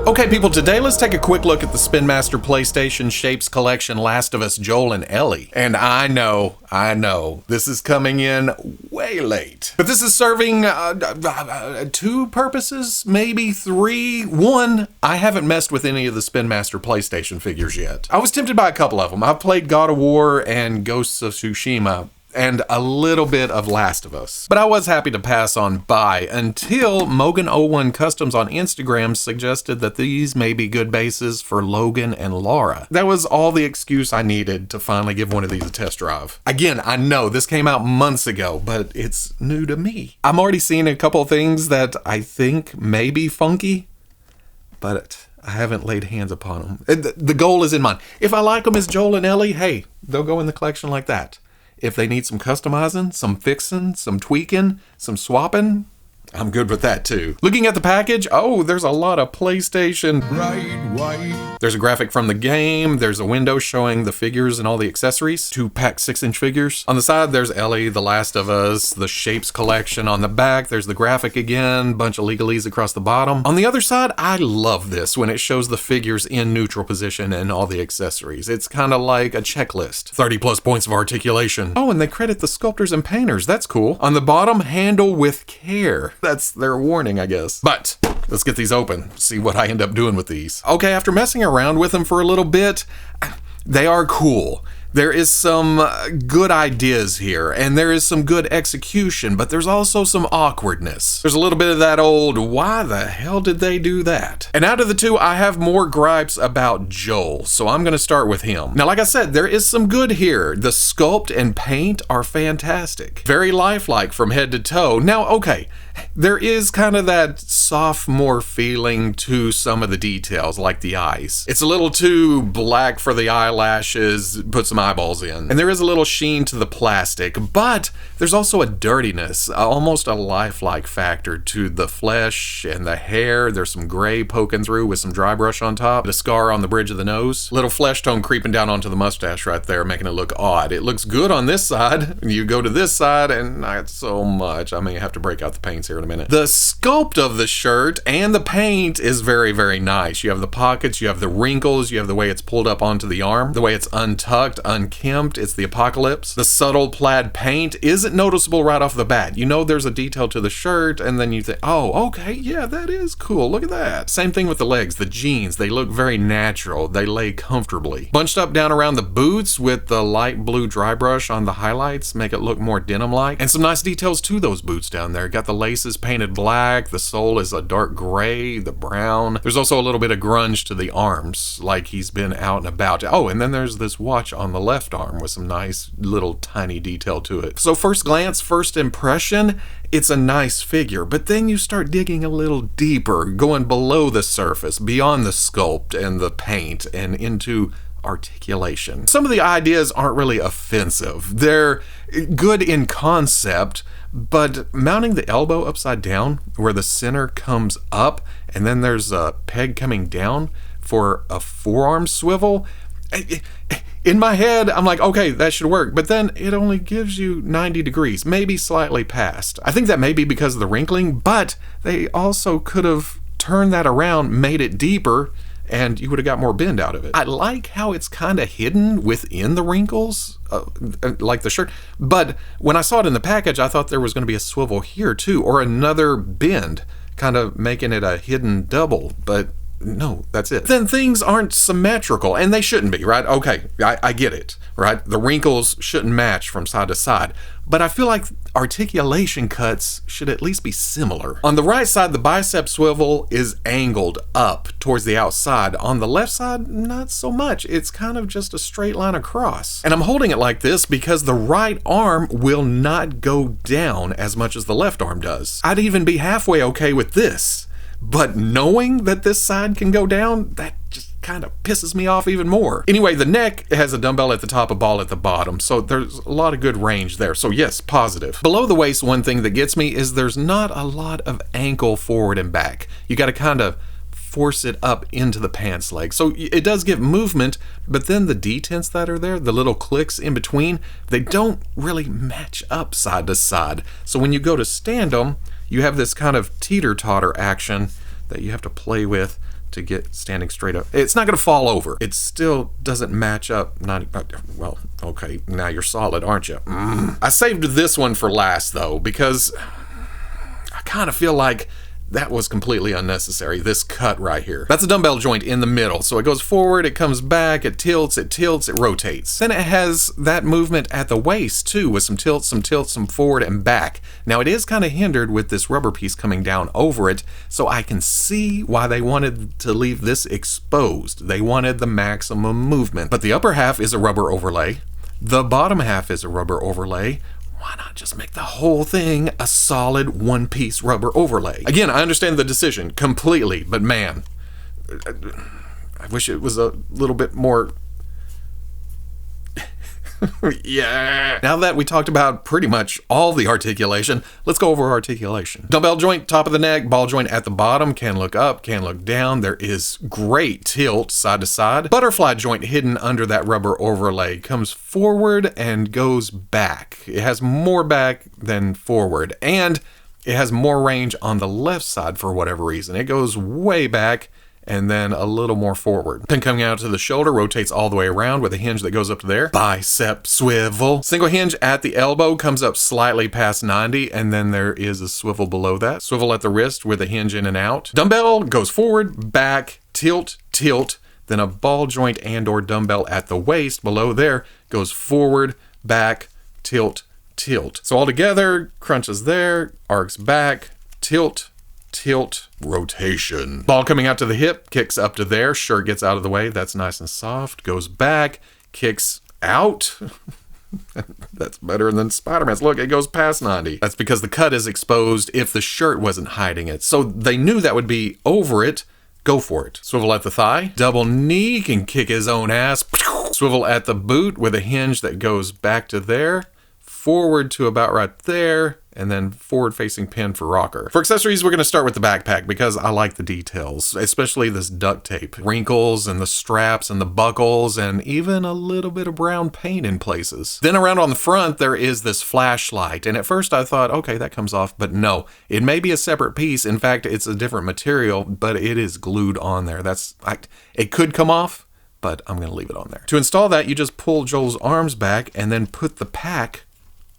Okay people, today let's take a quick look at the Spin Master PlayStation Shapes Collection Last of Us Joel and Ellie. And I know, this is coming in way late. But this is serving two purposes, maybe three. One, I haven't messed with any of the Spin Master PlayStation figures yet. I was tempted by a couple of them. I've played God of War and Ghosts of Tsushima, and a little bit of Last of Us. But I was happy to pass on by until Mogan01 Customs on Instagram suggested that these may be good bases for Logan and Lara. That was all the excuse I needed to finally give one of these a test drive. Again, I know this came out months ago, but it's new to me. I'm already seeing a couple things that I think may be funky, but I haven't laid hands upon them. The goal is in mind. If I like them as Joel and Ellie, hey, they'll go in the collection like that. If they need some customizing, some fixing, some tweaking, some swapping, I'm good with that too. Looking at the package, oh, there's a lot of PlayStation. Right. There's a graphic from the game. There's a window showing the figures and all the accessories. 2-pack 6-inch figures. On the side, there's Ellie, The Last of Us, the Shapes collection. On the back, there's the graphic again, bunch of legalese across the bottom. On the other side, I love this when it shows the figures in neutral position and all the accessories. It's kind of like a checklist. 30 plus points of articulation. Oh, and they credit the sculptors and painters. That's cool. On the bottom, handle with care. That's their warning, I guess. But let's get these open, see what I end up doing with these. Okay, after messing around with them for a little bit, they are cool. There is some good ideas here, and there is some good execution, but there's also some awkwardness. There's a little bit of that old, why the hell did they do that? And out of the two, I have more gripes about Joel, so I'm gonna start with him. Now, like I said, there is some good here. The sculpt and paint are fantastic. Very lifelike from head to toe. Now, okay, there is kind of that sophomore feeling to some of the details, like the eyes. It's a little too black for the eyelashes, put some eyeballs in. And there is a little sheen to the plastic, but there's also a dirtiness, almost a lifelike factor to the flesh and the hair. There's some gray poking through with some dry brush on top, a scar on the bridge of the nose, little flesh tone creeping down onto the mustache right there, making it look odd. It looks good on this side. You go to this side and not so much. I may have to break out the paints here in a minute. The sculpt of the shirt and the paint is very, very nice. You have the pockets, you have the wrinkles, you have the way it's pulled up onto the arm, the way it's untucked, unkempt. It's the apocalypse. The subtle plaid paint isn't noticeable right off the bat. You know there's a detail to the shirt, and then you think, oh, okay, yeah, that is cool. Look at that. Same thing with the legs, the jeans. They look very natural. They lay comfortably. Bunched up down around the boots with the light blue dry brush on the highlights, make it look more denim-like. And some nice details to those boots down there. Got the laces painted black. The sole is a dark gray, the brown. There's also a little bit of grunge to the arms, like he's been out and about. Oh, and then there's this watch on the left arm with some nice little tiny detail to it. So first glance, first impression, it's a nice figure, but then you start digging a little deeper, going below the surface, beyond the sculpt and the paint, and into articulation. Some of the ideas aren't really offensive. They're good in concept, but mounting the elbow upside down where the center comes up and then there's a peg coming down for a forearm swivel, in my head, I'm like, okay, that should work. But then it only gives you 90 degrees, maybe slightly past. I think that may be because of the wrinkling, but they also could have turned that around, made it deeper, and you would have got more bend out of it. I like how it's kind of hidden within the wrinkles, like the shirt. But when I saw it in the package, I thought there was going to be a swivel here too, or another bend, kind of making it a hidden double. But no, that's it. Then things aren't symmetrical, and they shouldn't be, right? Okay, I get it, right? The wrinkles shouldn't match from side to side, but I feel like articulation cuts should at least be similar. On the right side, the bicep swivel is angled up towards the outside. On the left side, not so much. It's kind of just a straight line across. And I'm holding it like this because the right arm will not go down as much as the left arm does. I'd even be halfway okay with this. But knowing that this side can go down, that just kind of pisses me off even more. Anyway, the neck has a dumbbell at the top, a ball at the bottom, so there's a lot of good range there. So yes, positive. Below the waist, one thing that gets me is there's not a lot of ankle forward and back. You got to kind of force it up into the pants leg. So it does give movement, but then the detents that are there, the little clicks in between, they don't really match up side to side. So when you go to stand them, you have this kind of teeter-totter action that you have to play with to get standing straight up. It's not going to fall over. It still doesn't match up. Well, okay, now you're solid, aren't you? I saved this one for last, though, because I kind of feel like that was completely unnecessary, this cut right here. That's a dumbbell joint in the middle. So it goes forward, it comes back, it tilts, it rotates. Then it has that movement at the waist too, with some tilts, some forward and back. Now it is kind of hindered with this rubber piece coming down over it, so I can see why they wanted to leave this exposed. They wanted the maximum movement. But the upper half is a rubber overlay. The bottom half is a rubber overlay. Why not just make the whole thing a solid one-piece rubber overlay? Again, I understand the decision completely, but man, I wish it was a little bit more... Yeah. Now that we talked about pretty much all the articulation, let's go over articulation. Dumbbell joint, top of the neck, ball joint at the bottom, can look up, can look down. There is great tilt side to side. Butterfly joint hidden under that rubber overlay comes forward and goes back. It has more back than forward, and it has more range on the left side for whatever reason. It goes way back and then a little more forward. Pin coming out to the shoulder, rotates all the way around with a hinge that goes up to there. Bicep swivel. Single hinge at the elbow, comes up slightly past 90, and then there is a swivel below that. Swivel at the wrist with a hinge in and out. Dumbbell goes forward, back, tilt, tilt, then a ball joint and or dumbbell at the waist below there goes forward, back, tilt, tilt. So all together, crunches there, arcs back, tilt, tilt, rotation. Ball coming out to the hip, kicks up to there, shirt gets out of the way, that's nice and soft, goes back, kicks out. That's better than Spider-Man's. Look, it goes past 90. That's because the cut is exposed if the shirt wasn't hiding it. So they knew that would be over it. Go for it. Swivel at the thigh, double knee, can kick his own ass. Swivel at the boot with a hinge that goes back to there, forward to about right there, and then forward-facing pin for rocker. For accessories, we're going to start with the backpack because I like the details, especially this duct tape. Wrinkles and the straps and the buckles and even a little bit of brown paint in places. Then around on the front, there is this flashlight. And at first I thought, okay, that comes off, but no. It may be a separate piece. In fact, it's a different material, but it is glued on there. It could come off, but I'm going to leave it on there. To install that, you just pull Joel's arms back and then put the pack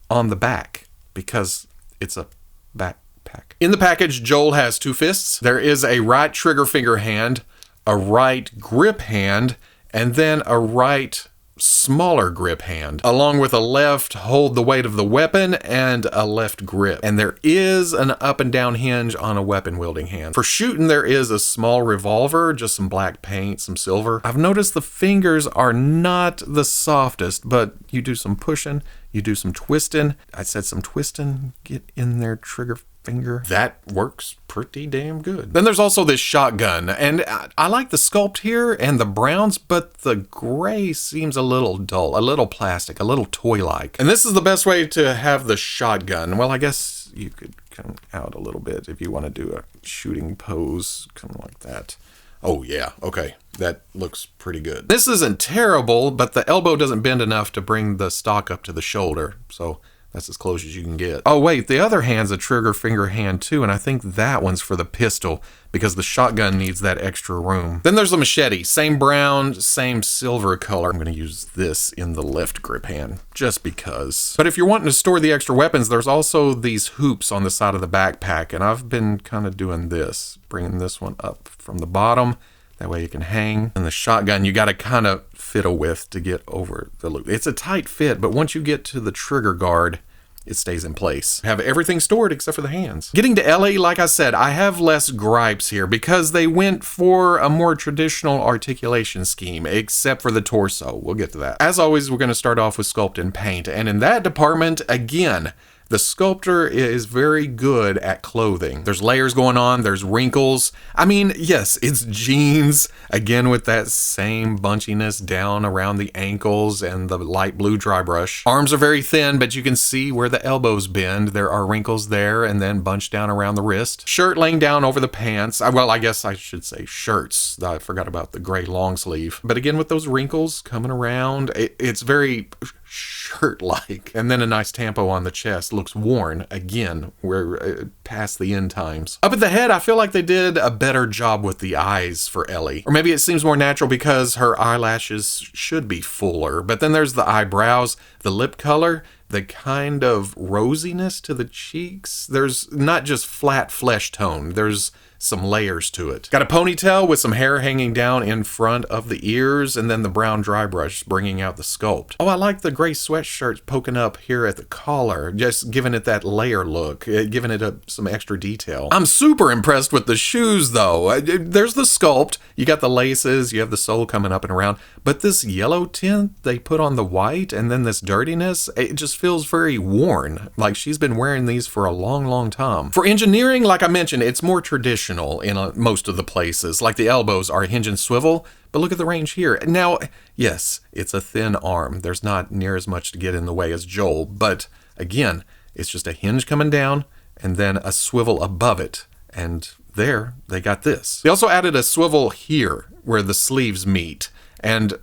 on the back, because it's a backpack. In the package, Joel has 2 fists. There is a right trigger finger hand, a right grip hand, and then a right smaller grip hand, along with a left hold the weight of the weapon and a left grip. And there is an up and down hinge on a weapon wielding hand. For shooting, there is a small revolver, just some black paint, some silver. I've noticed the fingers are not the softest, but you do some pushing, you do some twisting. I said some twisting, get in there, trigger finger. That works pretty damn good. Then there's also this shotgun, and I like the sculpt here and the browns, but the gray seems a little dull, a little plastic, a little toy-like. And this is the best way to have the shotgun. Well, I guess you could come out a little bit if you want to do a shooting pose, kind of like that. Oh yeah, okay, that looks pretty good. This isn't terrible, but the elbow doesn't bend enough to bring the stock up to the shoulder, so that's as close as you can get. Oh wait, the other hand's a trigger finger hand too, and I think that one's for the pistol because the shotgun needs that extra room. Then there's the machete, same brown, same silver color. I'm gonna use this in the left grip hand, just because. But if you're wanting to store the extra weapons, there's also these hoops on the side of the backpack, and I've been kind of doing this, bringing this one up from the bottom. That way you can hang. And the shotgun, you gotta kind of fiddle with to get over the loop. It's a tight fit, but once you get to the trigger guard, it stays in place. Have everything stored except for the hands. Getting to Ellie, like I said, I have less gripes here because they went for a more traditional articulation scheme, except for the torso. We'll get to that. As always, we're gonna start off with sculpt and paint. And in that department, again, the sculptor is very good at clothing. There's layers going on, there's wrinkles. I mean, yes, it's jeans, again with that same bunchiness down around the ankles and the light blue dry brush. Arms are very thin, but you can see where the elbows bend. There are wrinkles there and then bunched down around the wrist. Shirt laying down over the pants. Well, I guess I should say shirts. I forgot about the gray long sleeve. But again, with those wrinkles coming around, it's very shirt-like. And then a nice tampo on the chest. Looks worn, again, we're past the end times. Up at the head, I feel like they did a better job with the eyes for Ellie. Or maybe it seems more natural because her eyelashes should be fuller. But then there's the eyebrows, the lip color, the kind of rosiness to the cheeks. There's not just flat flesh tone. There's some layers to it. Got a ponytail with some hair hanging down in front of the ears, and then the brown dry brush bringing out the sculpt. Oh, I like the gray sweatshirt poking up here at the collar, just giving it that layer look, giving it some extra detail. I'm super impressed with the shoes though. There's the sculpt, you got the laces, you have the sole coming up and around, but this yellow tint they put on the white and then this dirtiness, it just feels very worn, like she's been wearing these for a long time. For engineering, like I mentioned, it's more traditional in most of the places. Like the elbows are hinge and swivel, but look at the range here. Now, yes, it's a thin arm. There's not near as much to get in the way as Joel, but again, it's just a hinge coming down and then a swivel above it. And there, they got this. They also added a swivel here where the sleeves meet, and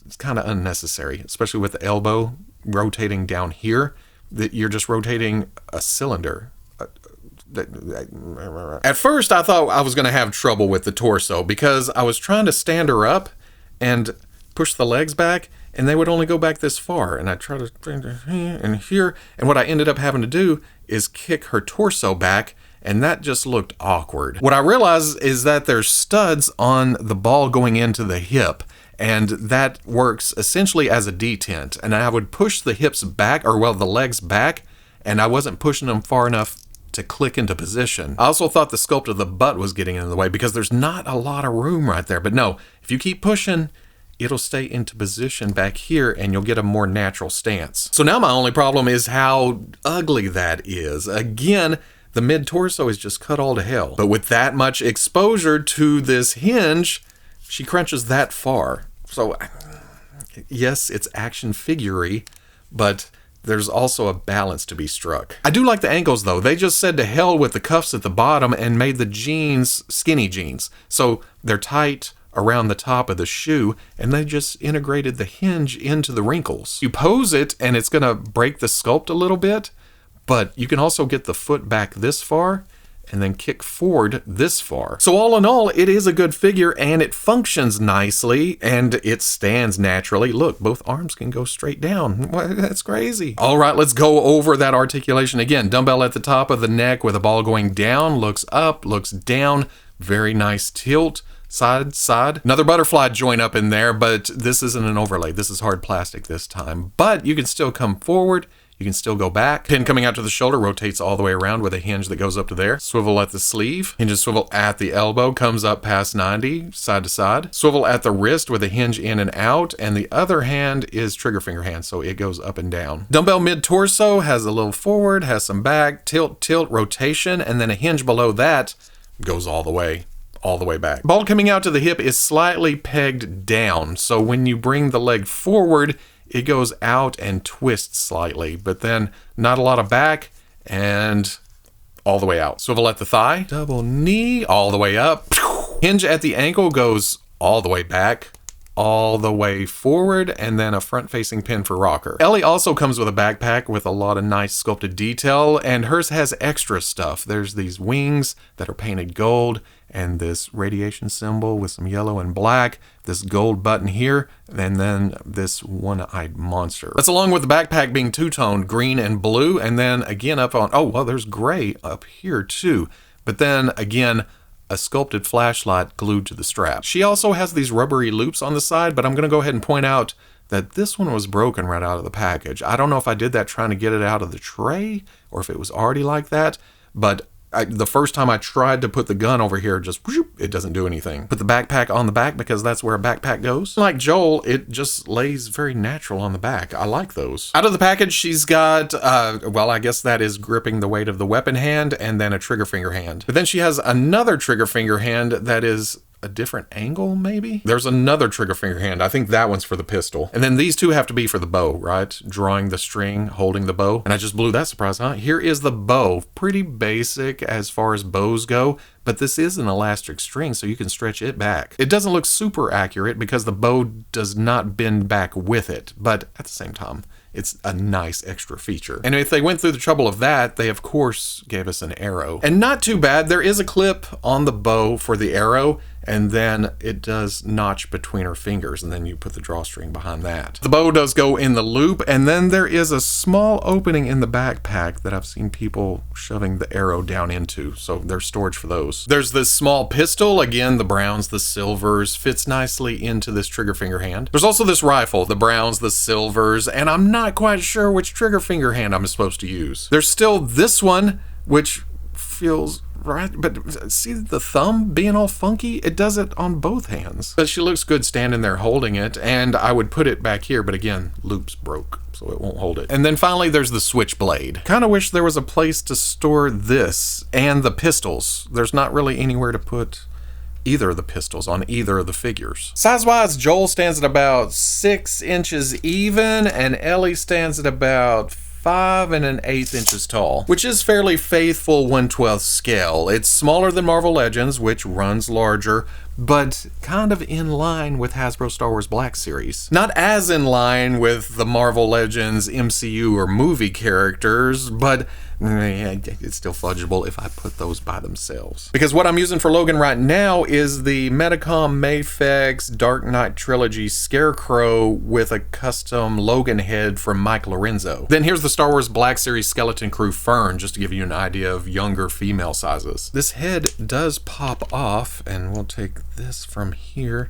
it's kind of unnecessary, especially with the elbow rotating down here, that you're just rotating a cylinder. At first, I thought I was going to have trouble with the torso because I was trying to stand her up and push the legs back, and they would only go back this far. And I tried to bring her here and here, and what I ended up having to do is kick her torso back, and that just looked awkward. What I realized is that there's studs on the ball going into the hip, and that works essentially as a detent. And I would push the hips back, or well, the legs back, and I wasn't pushing them far enough to click into position. I also thought the sculpt of the butt was getting in the way because there's not a lot of room right there. But no, if you keep pushing, it'll stay into position back here and you'll get a more natural stance. So now my only problem is how ugly that is. Again, the mid-torso is just cut all to hell. But with that much exposure to this hinge, she crunches that far. So yes, it's action figure-y, but there's also a balance to be struck. I do like the ankles though. They just said to hell with the cuffs at the bottom and made the jeans skinny jeans. So they're tight around the top of the shoe, and they just integrated the hinge into the wrinkles. You pose it and it's gonna break the sculpt a little bit, but you can also get the foot back this far and then kick forward this far. So all in all, it is a good figure and it functions nicely and it stands naturally. Look, both arms can go straight down. That's crazy. All right, let's go over that articulation again. Dumbbell at the top of the neck with a ball going down, looks up, looks down. Very nice tilt. Side, side. Another butterfly joint up in there, but this isn't an overlay. This is hard plastic this time. But you can still come forward. You can still go back. Pin coming out to the shoulder rotates all the way around with a hinge that goes up to there. Swivel at the sleeve. Hinge and swivel at the elbow. Comes up past 90, side to side. Swivel at the wrist with a hinge in and out. And the other hand is trigger finger hand, so it goes up and down. Dumbbell mid-torso has a little forward, has some back, tilt, tilt, rotation, and then a hinge below that goes all the way back. Ball coming out to the hip is slightly pegged down, so when you bring the leg forward, it goes out and twists slightly, but then not a lot of back and all the way out. Swivel at the thigh, double knee, all the way up. Hinge at the ankle goes all the way back, all the way forward, and then a front-facing pin for rocker. Ellie also comes with a backpack with a lot of nice sculpted detail, and hers has extra stuff. There's these wings that are painted gold, and this radiation symbol with some yellow and black, this gold button here, and then this one-eyed monster. That's along with the backpack being two-toned, green and blue, and then again up on, oh, well, there's gray up here too. But then again, a sculpted flashlight glued to the strap. She also has these rubbery loops on the side, but I'm gonna go ahead and point out that this one was broken right out of the package. I don't know if I did that trying to get it out of the tray or if it was already like that, but the first time I tried to put the gun over here, just whoop, it doesn't do anything. Put the backpack on the back because that's where a backpack goes. Like Joel, it just lays very natural on the back. I like those. Out of the package, she's got, well, I guess that is gripping the weight of the weapon hand and then a trigger finger hand. But then she has another trigger finger hand that is a different angle, maybe? There's another trigger finger hand. I think that one's for the pistol. And then these two have to be for the bow, right? Drawing the string, holding the bow. And I just blew that surprise, huh? Here is the bow. Pretty basic as far as bows go, but this is an elastic string, so you can stretch it back. It doesn't look super accurate because the bow does not bend back with it, but at the same time, it's a nice extra feature. And if they went through the trouble of that, they of course gave us an arrow. And not too bad. There is a clip on the bow for the arrow, and then it does notch between her fingers, and then you put the drawstring behind that. The bow does go in the loop, and then there is a small opening in the backpack that I've seen people shoving the arrow down into, so there's storage for those. There's this small pistol, again, the browns, the silvers, fits nicely into this trigger finger hand. There's also this rifle, the browns, the silvers, and I'm not quite sure which trigger finger hand I'm supposed to use. There's still this one, which feels right, but see the thumb being all funky? It does it on both hands. But she looks good standing there holding it, and I would put it back here, but again, loop's broke, so it won't hold it. And then finally, there's the switchblade. Kind of wish there was a place to store this and the pistols. There's not really anywhere to put either of the pistols on either of the figures. Size-wise, Joel stands at about 6 inches even, and Ellie stands at about 5 1/8 inches tall, which is fairly faithful 1/12 scale. It's smaller than Marvel Legends, which runs larger, but kind of in line with Hasbro Star Wars Black Series. Not as in line with the Marvel Legends MCU or movie characters, but it's still fudgeable if I put those by themselves. Because what I'm using for Logan right now is the Medicom Mafex Dark Knight Trilogy Scarecrow with a custom Logan head from Mike Lorenzo. Then here's the Star Wars Black Series Skeleton Crew Fern, just to give you an idea of younger female sizes. This head does pop off, and we'll take this from here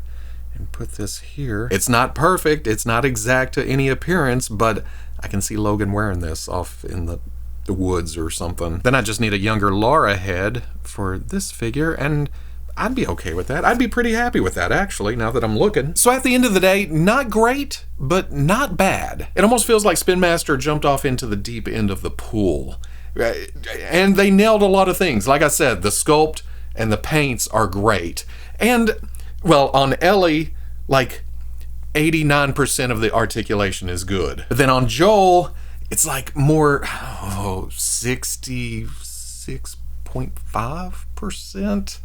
and put this here. It's not perfect, it's not exact to any appearance, but I can see Logan wearing this off in the woods or something. Then I just need a younger Laura head for this figure, and I'd be okay with that. I'd be pretty happy with that, actually, now that I'm looking. So at the end of the day, not great, but not bad. It almost feels like Spin Master jumped off into the deep end of the pool. And they nailed a lot of things. Like I said, the sculpt and the paints are great. And, well, on Ellie, like 89% of the articulation is good. But then on Joel, it's like more, 66.5%?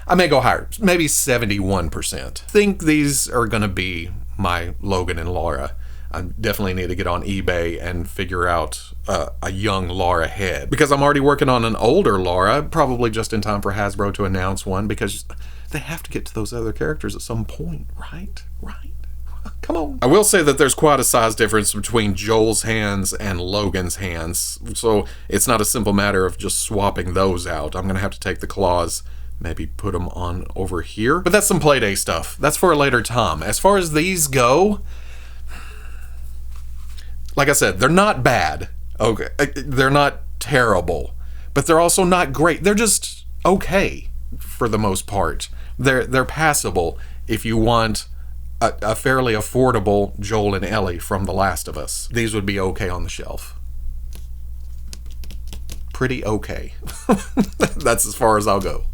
I may go higher, maybe 71%. I think these are gonna be my Logan and Laura. I definitely need to get on eBay and figure out a young Laura head, because I'm already working on an older Laura, probably just in time for Hasbro to announce one, because they have to get to those other characters at some point, right? Come on. I will say that there's quite a size difference between Joel's hands and Logan's hands, so it's not a simple matter of just swapping those out. I'm gonna have to take the claws, maybe put them on over here, but that's some Playday stuff. That's for a later time. As far as these go, like I said, they're not bad. Okay, they're not terrible, but they're also not great. They're just okay for the most part. They're passable if you want a fairly affordable Joel and Ellie from The Last of Us. These would be okay on the shelf. Pretty okay. That's as far as I'll go.